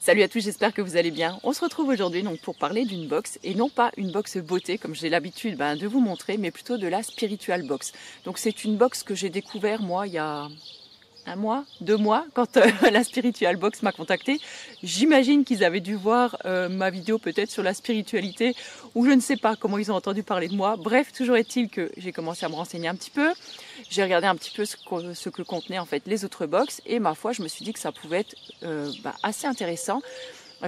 Salut à tous, j'espère que vous allez bien. On se retrouve aujourd'hui donc pour parler d'une box et non pas une box beauté comme j'ai l'habitude de vous montrer, mais plutôt de la Spiritual Box. Donc c'est une box que j'ai découvert moi il y a un mois, 2 mois, quand la Spiritual Box m'a contacté. J'imagine qu'ils avaient dû voir ma vidéo peut-être sur la spiritualité ou je ne sais pas comment ils ont entendu parler de moi. Bref, toujours est-il que j'ai commencé à me renseigner un petit peu. J'ai regardé un petit peu ce que contenaient en fait les autres box et ma foi, je me suis dit que ça pouvait être assez intéressant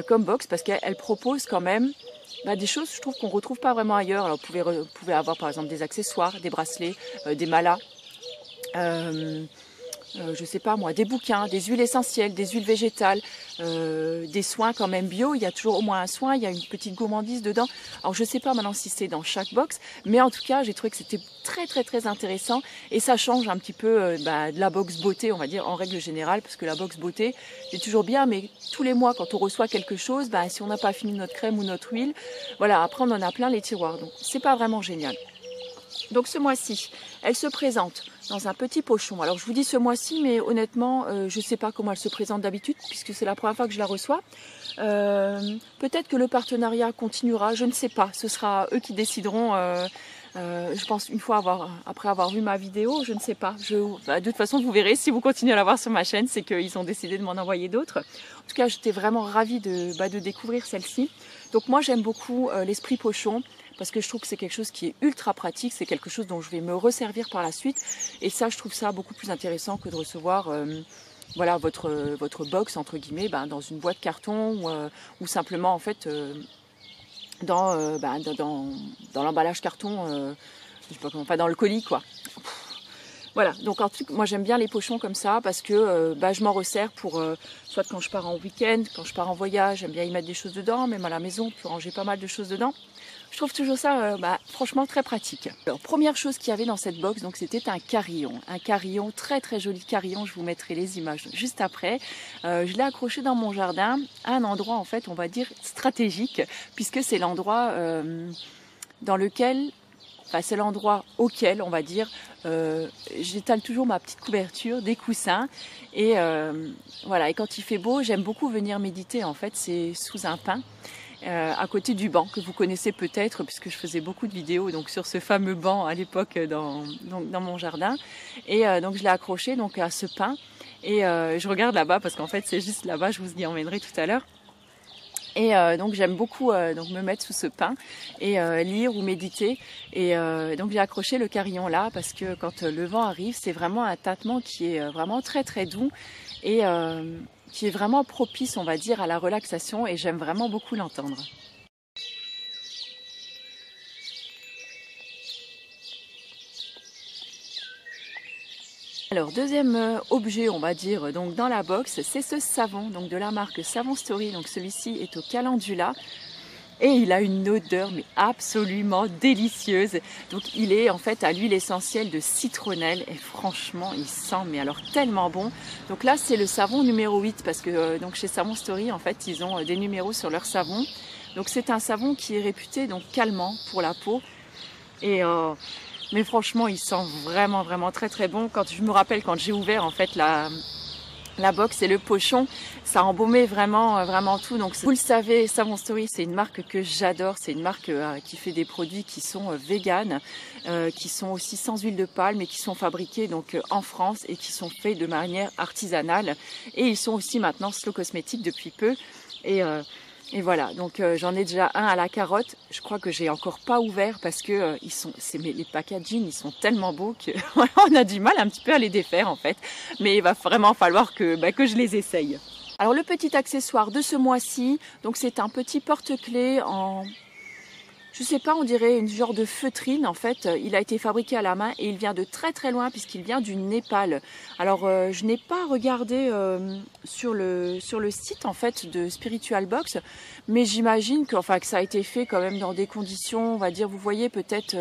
comme box parce qu'elle propose quand même des choses, je trouve qu'on ne retrouve pas vraiment ailleurs. Alors, vous pouvez avoir par exemple des accessoires, des bracelets, des malas. Je sais pas moi, des bouquins, des huiles essentielles, des huiles végétales, des soins quand même bio. Il y a toujours au moins un soin, il y a une petite gourmandise dedans. Alors je sais pas maintenant si c'est dans chaque box, mais en tout cas j'ai trouvé que c'était très intéressant et ça change un petit peu de la box beauté, on va dire en règle générale, parce que la box beauté c'est toujours bien, mais tous les mois quand on reçoit quelque chose, si on n'a pas fini notre crème ou notre huile, voilà, après on en a plein les tiroirs, donc c'est pas vraiment génial. Donc ce mois-ci, elle se présente dans un petit pochon. Alors je vous dis ce mois-ci, mais honnêtement, je ne sais pas comment elle se présente d'habitude, puisque c'est la première fois que je la reçois. Peut-être que le partenariat continuera, je ne sais pas. Ce sera eux qui décideront, je pense, une fois après avoir vu ma vidéo, je ne sais pas. De toute façon, vous verrez, si vous continuez à la voir sur ma chaîne, c'est qu'ils ont décidé de m'en envoyer d'autres. En tout cas, j'étais vraiment ravie de découvrir celle-ci. Donc moi, j'aime beaucoup l'esprit pochon, parce que je trouve que c'est quelque chose qui est ultra pratique, c'est quelque chose dont je vais me resservir par la suite. Et ça, je trouve ça beaucoup plus intéressant que de recevoir votre box, entre guillemets, dans une boîte carton ou simplement, en fait, dans l'emballage carton, je sais pas comment, pas dans le colis, quoi. Voilà, donc en tout cas, moi j'aime bien les pochons comme ça parce que je m'en resserre pour soit quand je pars en week-end, quand je pars en voyage, j'aime bien y mettre des choses dedans, même à la maison, on peut ranger pas mal de choses dedans. Je trouve toujours ça franchement très pratique. Alors première chose qu'il y avait dans cette box, donc c'était un carillon très joli carillon. Je vous mettrai les images juste après. Je l'ai accroché dans mon jardin à un endroit en fait, on va dire stratégique, puisque c'est l'endroit dans lequel, c'est l'endroit auquel, on va dire, j'étale toujours ma petite couverture, des coussins. Et voilà. Et quand il fait beau, j'aime beaucoup venir méditer. En fait, c'est sous un pin. À côté du banc que vous connaissez peut-être puisque je faisais beaucoup de vidéos donc sur ce fameux banc à l'époque dans mon jardin et donc je l'ai accroché donc à ce pin et je regarde là-bas parce qu'en fait c'est juste là-bas, je vous y emmènerai tout à l'heure. Et donc j'aime beaucoup me mettre sous ce pin et lire ou méditer. Et donc j'ai accroché le carillon là parce que quand le vent arrive, c'est vraiment un tâtement qui est vraiment très doux et qui est vraiment propice, on va dire, à la relaxation et j'aime vraiment beaucoup l'entendre. Alors deuxième objet, on va dire, donc dans la box, c'est ce savon donc de la marque Savon Story. Donc celui-ci est au calendula. Et il a une odeur mais absolument délicieuse. Donc il est en fait à l'huile essentielle de citronnelle et franchement il sent mais alors tellement bon. Donc là c'est le savon numéro 8 parce que donc chez Savon Story en fait ils ont des numéros sur leur savon. Donc c'est un savon qui est réputé donc calmant pour la peau et mais franchement il sent vraiment très bon. Quand je me rappelle quand j'ai ouvert en fait la box et le pochon, ça embaumait vraiment tout. Donc vous le savez, Savon Story, c'est une marque que j'adore. C'est une marque qui fait des produits qui sont véganes, qui sont aussi sans huile de palme et qui sont fabriqués donc en France et qui sont faits de manière artisanale. Et ils sont aussi maintenant Slow Cosmétique depuis peu. Et voilà, donc j'en ai déjà un à la carotte. Je crois que j'ai encore pas ouvert parce que les packaging, ils sont tellement beaux que on a du mal un petit peu à les défaire en fait. Mais il va vraiment falloir que je les essaye. Alors le petit accessoire de ce mois-ci, donc c'est un petit porte-clés en, je sais pas, on dirait une genre de feutrine en fait. Il a été fabriqué à la main et il vient de très loin puisqu'il vient du Népal. Alors je n'ai pas regardé sur le site en fait de Spiritual Box, mais j'imagine que ça a été fait quand même dans des conditions, on va dire, vous voyez peut-être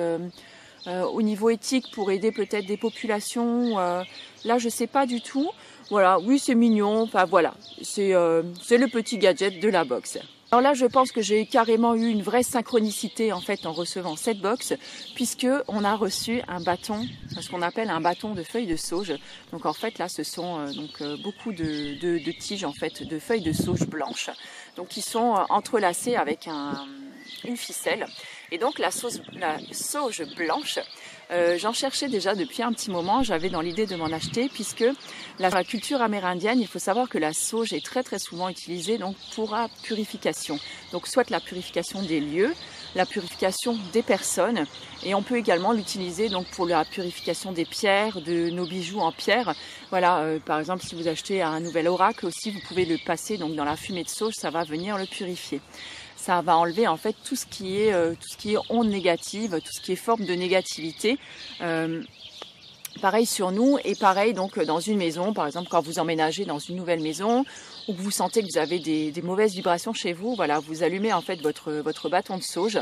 au niveau éthique pour aider peut-être des populations. Là je sais pas du tout. Voilà, oui c'est mignon. Enfin voilà, c'est le petit gadget de la box. Alors là, je pense que j'ai carrément eu une vraie synchronicité en fait en recevant cette box, puisque on a reçu un bâton, ce qu'on appelle un bâton de feuilles de sauge. Donc en fait là, ce sont beaucoup de tiges en fait de feuilles de sauge blanches, donc qui sont entrelacées avec une ficelle. Et donc la sauge blanche, j'en cherchais déjà depuis un petit moment, j'avais dans l'idée de m'en acheter, puisque la culture amérindienne, il faut savoir que la sauge est très très souvent utilisée donc pour la purification. Donc soit la purification des lieux, la purification des personnes, et on peut également l'utiliser donc pour la purification des pierres, de nos bijoux en pierre. Voilà, par exemple si vous achetez un nouvel oracle aussi, vous pouvez le passer donc dans la fumée de sauge, ça va venir le purifier. Ça va enlever en fait tout ce qui est onde négative, tout ce qui est forme de négativité. Pareil sur nous et pareil donc dans une maison, par exemple quand vous emménagez dans une nouvelle maison ou que vous sentez que vous avez des mauvaises vibrations chez vous, voilà, vous allumez en fait votre bâton de sauge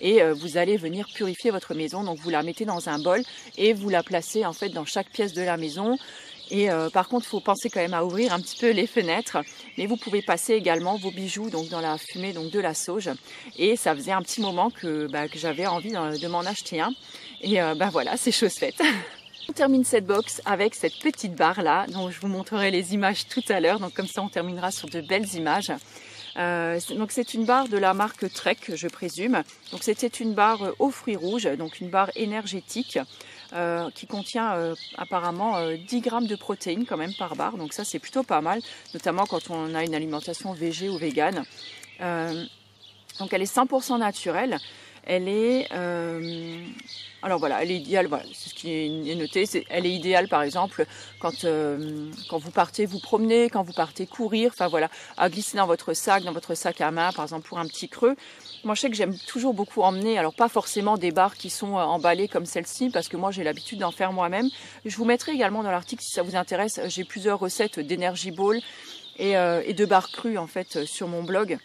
et vous allez venir purifier votre maison. Donc vous la mettez dans un bol et vous la placez en fait dans chaque pièce de la maison. Et par contre, il faut penser quand même à ouvrir un petit peu les fenêtres. Mais vous pouvez passer également vos bijoux donc dans la fumée donc de la sauge. Et ça faisait un petit moment que j'avais envie de m'en acheter un. Et voilà, c'est chose faite. On termine cette box avec cette petite barre là, dont je vous montrerai les images tout à l'heure. Donc comme ça, on terminera sur de belles images. Donc c'est une barre de la marque Trek, je présume. Donc c'était une barre aux fruits rouges, donc une barre énergétique qui contient apparemment 10 grammes de protéines quand même par barre. Donc ça c'est plutôt pas mal, notamment quand on a une alimentation végé ou végane. Donc elle est 100% naturelle. Elle est alors voilà, elle est idéale, voilà, c'est ce qui est noté, elle est idéale par exemple quand vous partez vous promener, quand vous partez courir, enfin voilà, à glisser dans votre sac à main par exemple pour un petit creux. Moi je sais que j'aime toujours beaucoup emmener, alors pas forcément des barres qui sont emballées comme celle-ci, parce que moi j'ai l'habitude d'en faire moi-même. Je vous mettrai également dans l'article si ça vous intéresse, j'ai plusieurs recettes d'Energy Ball et de barres crues en fait sur mon blog.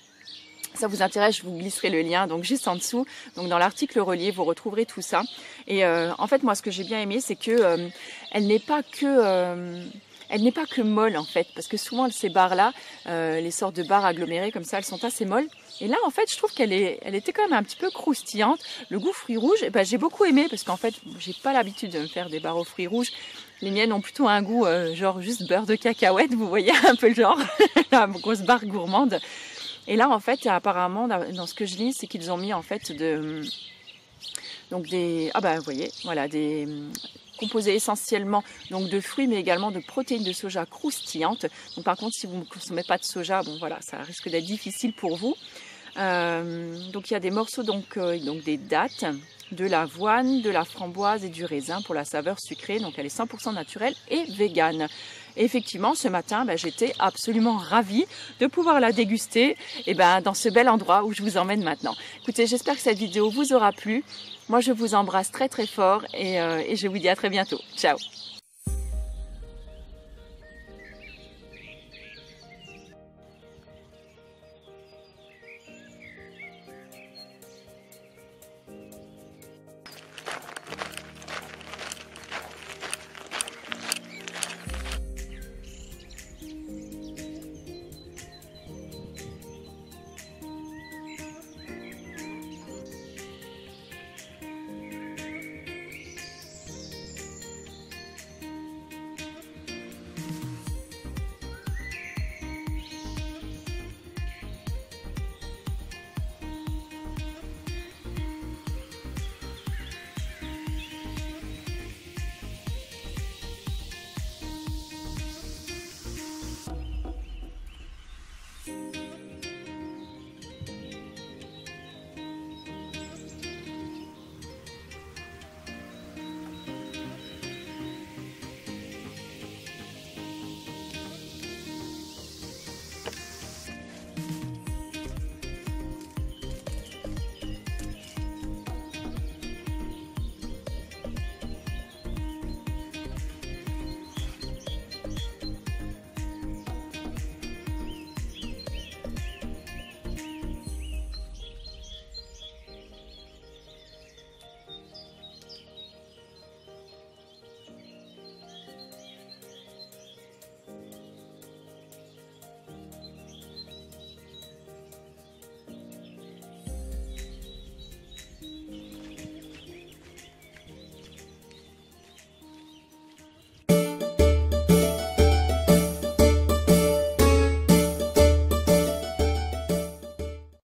Ça vous intéresse, je vous glisserai le lien donc juste en dessous. Donc dans l'article relié, vous retrouverez tout ça. Et en fait, moi, ce que j'ai bien aimé, c'est que elle n'est pas que molle en fait, parce que souvent ces barres-là, les sortes de barres agglomérées comme ça, elles sont assez molles. Et là, en fait, je trouve elle était quand même un petit peu croustillante. Le goût fruits rouges, j'ai beaucoup aimé parce qu'en fait, j'ai pas l'habitude de me faire des barres aux fruits rouges. Les miennes ont plutôt un goût genre juste beurre de cacahuète, vous voyez un peu le genre, la grosse barre gourmande. Et là, en fait, apparemment, dans ce que je lis, c'est qu'ils ont mis en fait vous voyez, voilà, des composés essentiellement donc de fruits, mais également de protéines de soja croustillantes. Donc, par contre, si vous ne consommez pas de soja, bon voilà, ça risque d'être difficile pour vous. Donc, il y a des morceaux donc des dattes, de l'avoine, de la framboise et du raisin pour la saveur sucrée. Donc, elle est 100% naturelle et végane. Et effectivement, ce matin, j'étais absolument ravie de pouvoir la déguster dans ce bel endroit où je vous emmène maintenant. Écoutez, j'espère que cette vidéo vous aura plu. Moi, je vous embrasse très très fort et je vous dis à très bientôt. Ciao!